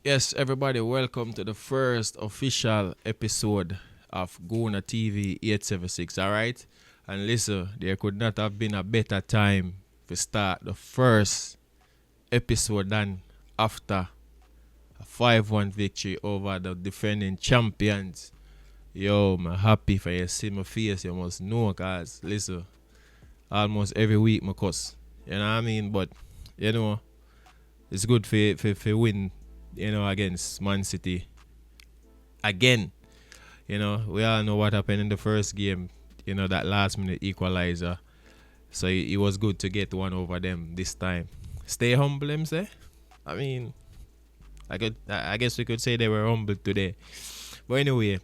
Yes, everybody, welcome to the first official episode of Guna TV 876. All right, and listen, there could not have been a better time to start the first episode than after a 5-1 victory over the defending champions. Yo, I'm happy for you. See my face, you must know, cause listen, almost every week, my cuss. You know what I mean? But you know, it's good for win. Against Man City again. We all know what happened in the first game. That last minute equalizer. So it was good to get one over them this time. Stay humble, them say. I mean, I guess we could say they were humble today. But anyway,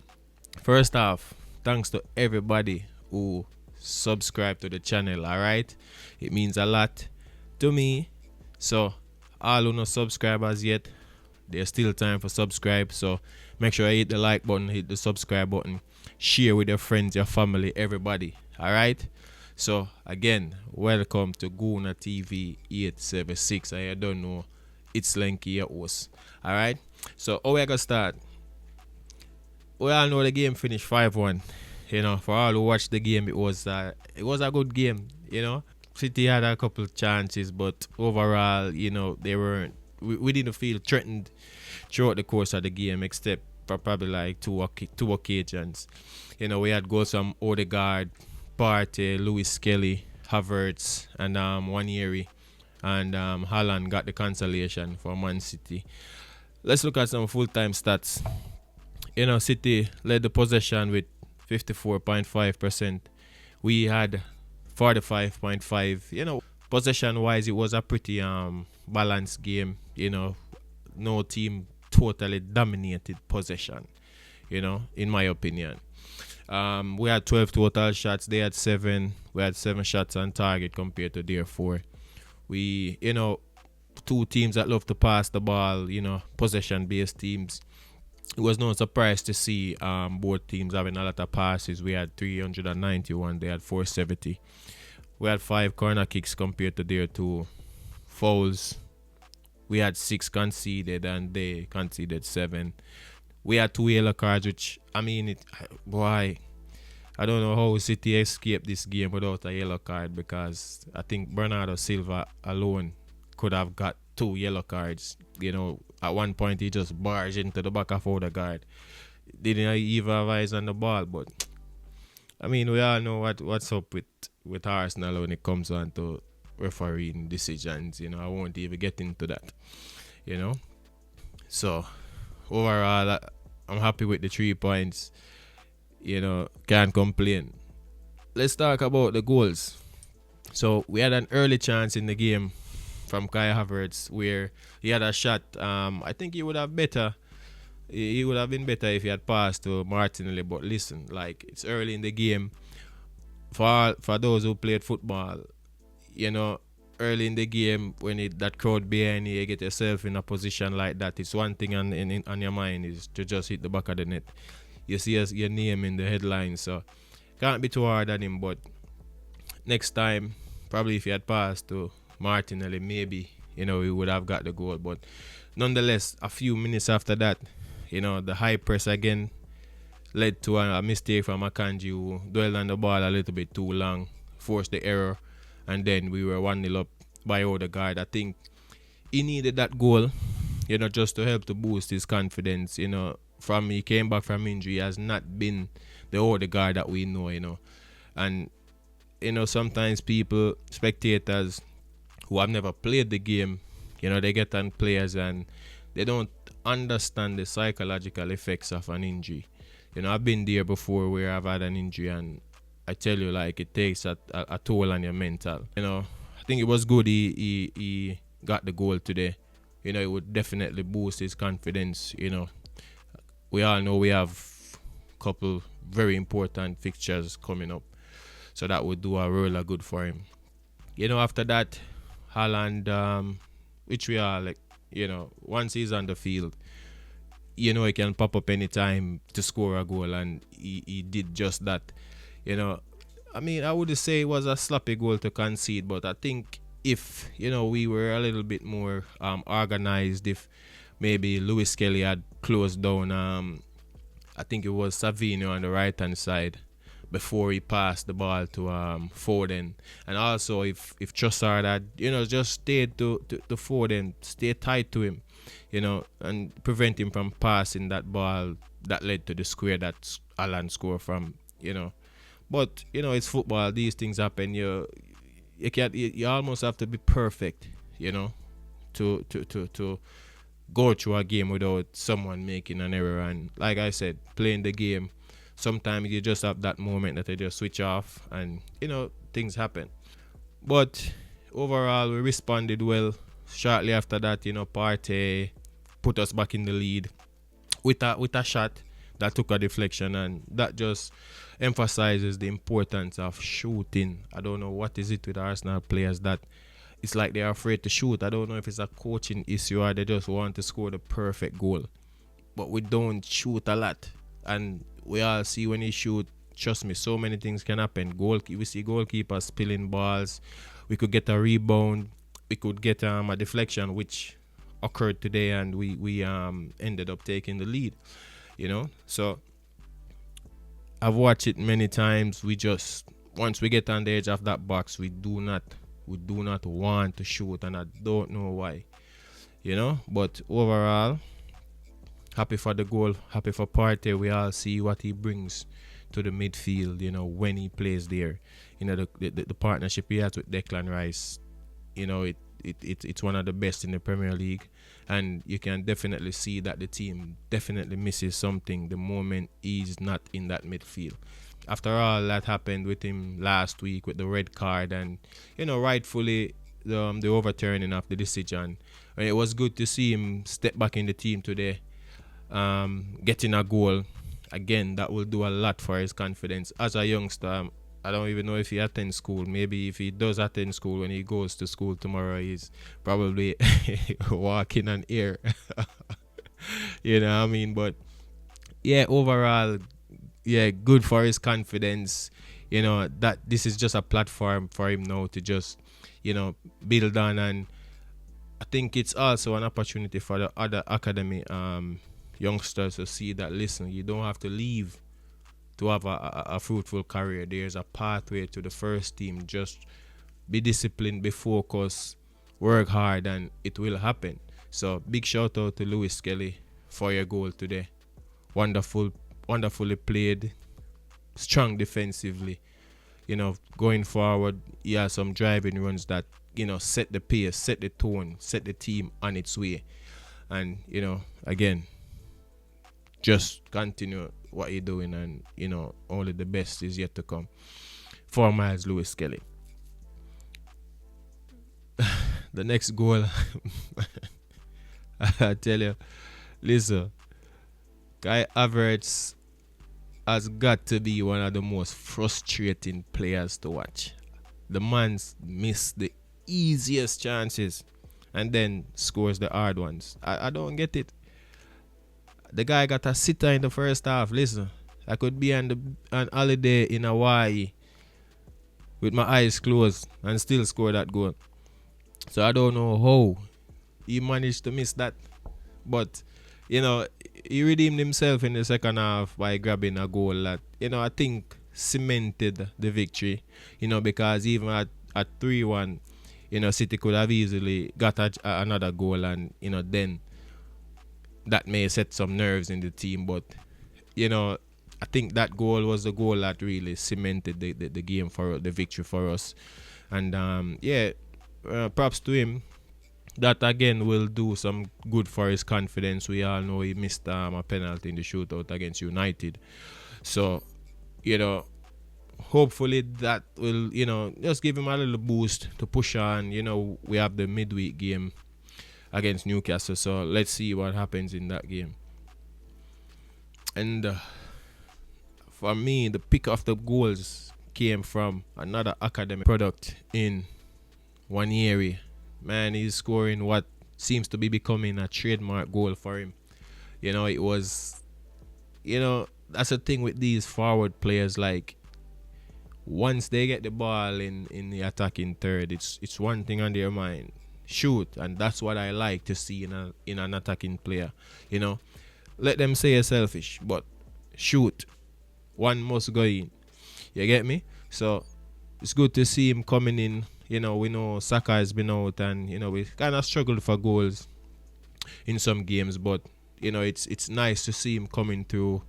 first off, thanks to everybody who subscribed to the channel. All right, it means a lot to me. So all who no subscribers yet, there's still time for subscribe. So make sure you hit the like button, hit the subscribe button, share with your friends, your family, everybody. All right. So again, welcome to Guna TV 876. I don't know, it's Lenky your host. All right. So how we gonna start? We all know the game finished 5-1. For all who watched the game, it was a good game. City had a couple of chances, but overall, they weren't. We didn't feel threatened throughout the course of the game, except for probably like two occasions. We had goals from Odegaard, Partey, Lewis Kelly, Havertz, and Wanyeri, and Haaland got the consolation for Man City. Let's look at some full-time stats. City led the possession with 54.5%. We had 45.5%. Possession-wise, it was a pretty balanced game. No team totally dominated possession, in my opinion. We had 12 total shots. They had 7. We had 7 shots on target compared to their 4. We, two teams that love to pass the ball, possession-based teams. It was no surprise to see both teams having a lot of passes. We had 391. They had 470. We had 5 corner kicks compared to their 2 fouls. We had 6 conceded and they conceded 7. We had 2 yellow cards, which, I don't know how City escaped this game without a yellow card, because I think Bernardo Silva alone could have got 2 yellow cards. At one point he just barged into the back of Odegaard. Didn't even have eyes on the ball, but we all know what's up with Arsenal when it comes on to refereeing decisions. I won't even get into that. So overall, I'm happy with the 3 points. Can't complain. Let's talk about the goals. So we had an early chance in the game from Kai Havertz where he had a shot. I think he would have been better if he had passed to Martinelli. But listen, it's early in the game. For those who played football, early in the game when that crowd behind you get yourself in a position like that, it's one thing on your mind is to just hit the back of the net. You see your name in the headlines, so can't be too hard on him. But next time, probably if he had passed to Martinelli, maybe he would have got the goal. But nonetheless, a few minutes after that, the high press again led to a mistake from Akanji, who dwelled on the ball a little bit too long, forced the error, and then we were 1-0 up by Odegaard. I think he needed that goal, just to help to boost his confidence. From he came back from injury, he has not been the Odegaard that we know, And, sometimes spectators who have never played the game, they get on players and they don't understand the psychological effects of an injury. I've been there before where I've had an injury, and I tell you, it takes a toll on your mental. I think it was good he got the goal today. It would definitely boost his confidence. We all know we have a couple very important fixtures coming up, so that would do a really good for him. After that, HAALAND, which we are once he's on the field, he can pop up anytime to score a goal, and he did just that. I would say it was a sloppy goal to concede, but I think if we were a little bit more organized, if maybe Lewis Kelly had closed down. I think it was Savino on the right hand side before he passed the ball to Foden. And also if Trossard had, just stayed to Foden, stay tight to him, and prevent him from passing that ball that led to the square that Haaland scored from. But it's football. These things happen. You can't. You almost have to be perfect, to go through a game without someone making an error. And like I said, playing the game, sometimes you just have that moment that you just switch off, and things happen. But overall, we responded well. Shortly after that, Partey put us back in the lead with a shot that took a deflection, and that just emphasizes the importance of shooting. I don't know what is it with Arsenal players that it's like they're afraid to shoot. I don't know if it's a coaching issue or they just want to score the perfect goal. But we don't shoot a lot, and we all see when you shoot. Trust me, so many things can happen. We see goalkeepers spilling balls. We could get a rebound. We could get a deflection, which occurred today, and we ended up taking the lead. So I've watched it many times. We just, once we get on the edge of that box, we do not want to shoot, and I don't know why. But overall, happy for the goal, happy for Partey. We all see what he brings to the midfield, when he plays there. The partnership he has with Declan Rice, it's one of the best in the Premier League. And you can definitely see that the team definitely misses something the moment he's not in that midfield. After all that happened with him last week with the red card and, rightfully the overturning of the decision. And it was good to see him step back in the team today, getting a goal. Again, that will do a lot for his confidence. As a youngster, I don't even know if he attends school. Maybe if he does attend school, when he goes to school tomorrow, he's probably walking on air. You know what I mean? But yeah, overall, good for his confidence. That this is just a platform for him now to just, build on. And I think it's also an opportunity for the other academy youngsters to see that, listen, you don't have to leave to have a fruitful career. There's a pathway to the first team. Just be disciplined, be focused, work hard, and it will happen. So big shout out to Lewis Kelly for your goal today. Wonderfully played, strong defensively. Going forward, he has some driving runs that, set the pace, set the tone, set the team on its way. And, again, just continue what you're doing, and only the best is yet to come for Miles Lewis Kelly. The next goal, I tell you, listen, Kai Havertz has got to be one of the most frustrating players to watch. The man's missed the easiest chances and then scores the hard ones. I don't get it. The guy got a sitter in the first half. Listen, I could be on holiday in Hawaii with my eyes closed and still score that goal. So I don't know how he managed to miss that. But, he redeemed himself in the second half by grabbing a goal that, I think cemented the victory. Because even at 3-1, City could have easily got another goal, and, then that may set some nerves in the team. But, I think that goal was the goal that really cemented the game for the victory for us. And, props to him. That again will do some good for his confidence. We all know he missed a penalty in the shootout against United. So, hopefully that will, just give him a little boost to push on. We have the midweek game against Newcastle. So let's see what happens in that game. And for me, the pick of the goals came from another academic product in Wanyeri. Man, he's scoring what seems to be becoming a trademark goal for him. It was, that's the thing with these forward players. Like, once they get the ball in the attacking third, it's one thing on their mind. shoot, and that's what I like to see in an attacking player. You know, let them say you're selfish, but shoot. One must go in. You get me? So it's good to see him coming in. You know, we know Saka has been out, and we kind of struggled for goals in some games, but it's nice to see him coming through,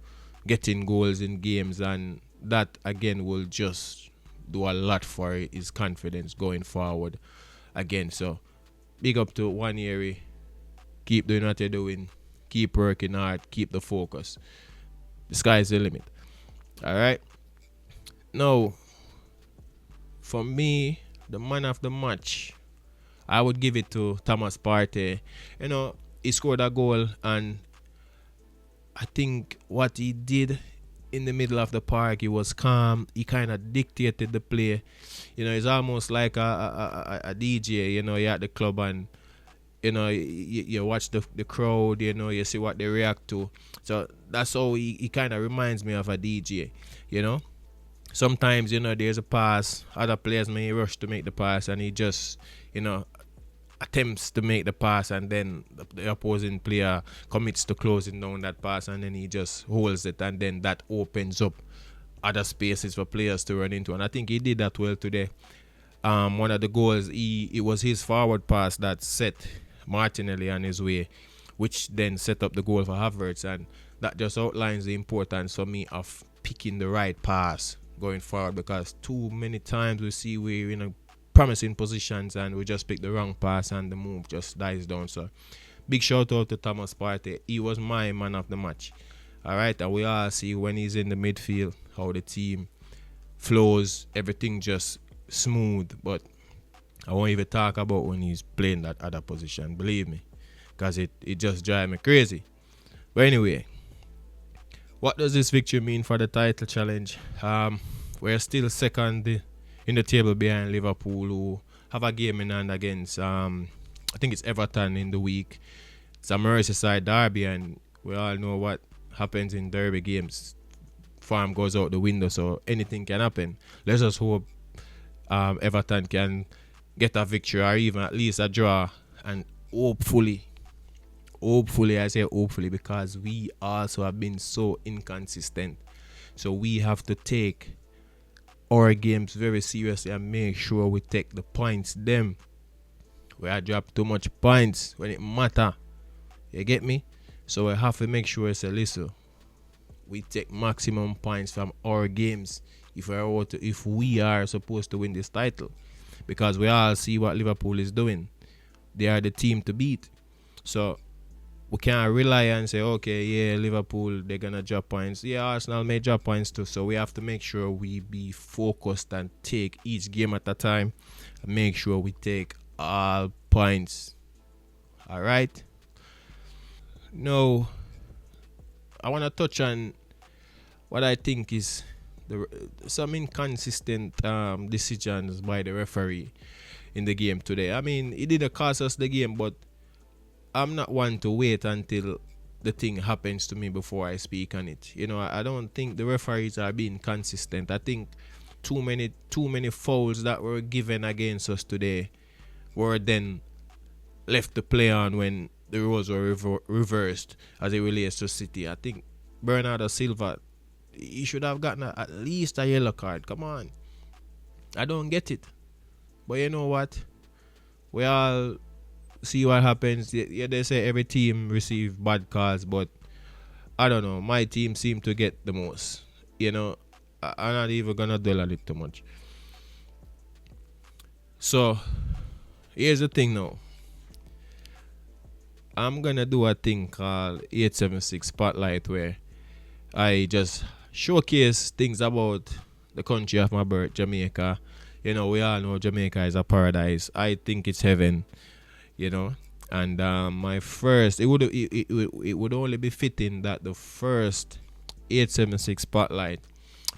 getting goals in games, and that again will just do a lot for his confidence going forward again. So big up to Wanyeri. Keep doing what you're doing. Keep working hard. Keep the focus. The sky's the limit. All right. Now, for me, the man of the match, I would give it to Thomas Partey. He scored a goal, and I think what he did in the middle of the park, he was calm. He kind of dictated the play. It's almost like a DJ. You're at the club, and you watch the crowd. You see what they react to. So that's how he kind of reminds me of a DJ. Sometimes there's a pass. Other players may rush to make the pass, and he just attempts to make the pass, and then the opposing player commits to closing down that pass, and then he just holds it, and then that opens up other spaces for players to run into. And I think he did that well today. One of the goals, it was his forward pass that set Martinelli on his way, which then set up the goal for Havertz, and that just outlines the importance for me of picking the right pass going forward, because too many times we see we're in a promising positions and we just pick the wrong pass and the move just dies down. So big shout out to Thomas Partey. He was my man of the match. All right, and we all see when he's in the midfield how the team flows, everything just smooth. But I won't even talk about when he's playing that other position, believe me, because it just drives me crazy. But anyway, what does this victory mean for the title challenge? We're still second in the table behind Liverpool, who have a game in hand against, I think it's Everton in the week. It's a Merseyside derby, and we all know what happens in derby games. Form goes out the window, so anything can happen. Let's just hope Everton can get a victory, or even at least a draw, and hopefully, I say hopefully, because we also have been so inconsistent. So we have to take our games very seriously and make sure we take the points them. We are drop too much points when it matter. You get me? So we have to make sure it's a listen. We take maximum points from our games if we are supposed to win this title. Because we all see what Liverpool is doing. They are the team to beat. So we can't rely and say, okay, yeah, Liverpool, they're going to drop points. Yeah, Arsenal may drop points too. So we have to make sure we be focused and take each game at a time. And make sure we take all points. All right? Now, I want to touch on what I think is some inconsistent decisions by the referee in the game today. I mean, it didn't cost us the game, but I'm not one to wait until the thing happens to me before I speak on it. I don't think the referees are being consistent. I think too many fouls that were given against us today were then left to play on when the rules were reversed as it relates to City. I think Bernardo Silva, he should have gotten at least a yellow card. Come on. I don't get it. But you know what? We all see what happens. Yeah, they say every team receive bad cards, but I don't know. My team seem to get the most. I'm not even gonna dwell on it too much. So here's the thing now. I'm gonna do a thing called 876 Spotlight, where I just showcase things about the country of my birth, Jamaica. We all know Jamaica is a paradise. I think it's heaven. And my first, it would only be fitting that the first 876 Spotlight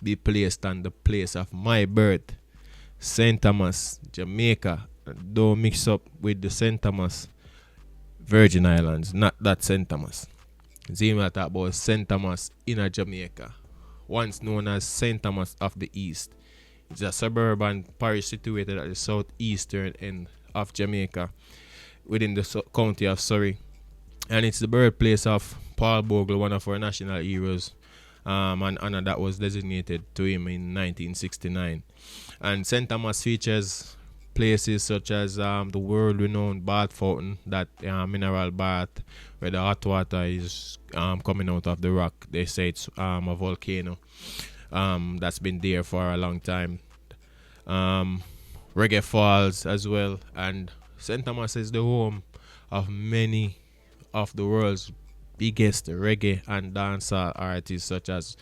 be placed on the place of my birth, St. Thomas, Jamaica. Don't mix up with the St. Thomas Virgin Islands, not that St. Thomas. Zima talk about St. Thomas in Jamaica, once known as St. Thomas of the East. It's a suburban parish situated at the southeastern end of Jamaica. within the county of Surrey. And it's the birthplace of Paul Bogle, one of our national heroes. An honor that was designated to him in 1969. And St. Thomas features places such as the world-renowned bath fountain, that mineral bath where the hot water is coming out of the rock. They say it's a volcano that's been there for a long time. Reggae Falls as well, and St. Thomas is the home of many of the world's biggest reggae and dancehall artists such as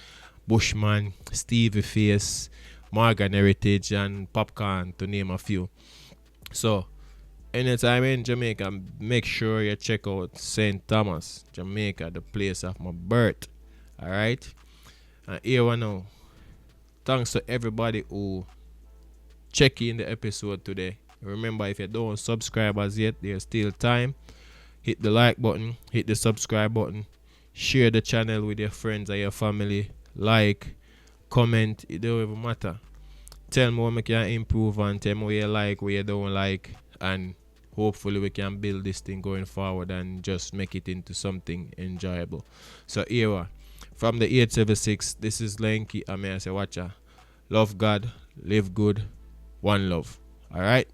Bushman, Stevie Face, Morgan Heritage, and Popcorn, to name a few. So, anytime in Jamaica, make sure you check out St. Thomas, Jamaica, the place of my birth. Alright? And here we now. Thanks to everybody who check in the episode today. Remember, if you don't subscribe as yet, there's still time. Hit the like button, hit the subscribe button, share the channel with your friends and your family, like, comment, it don't even matter. Tell me what we can improve and tell me what you like, what you don't like, and hopefully we can build this thing going forward and just make it into something enjoyable. So here from the 876, this is Lenky, and may I say watcha. Love God, live good, one love. Alright?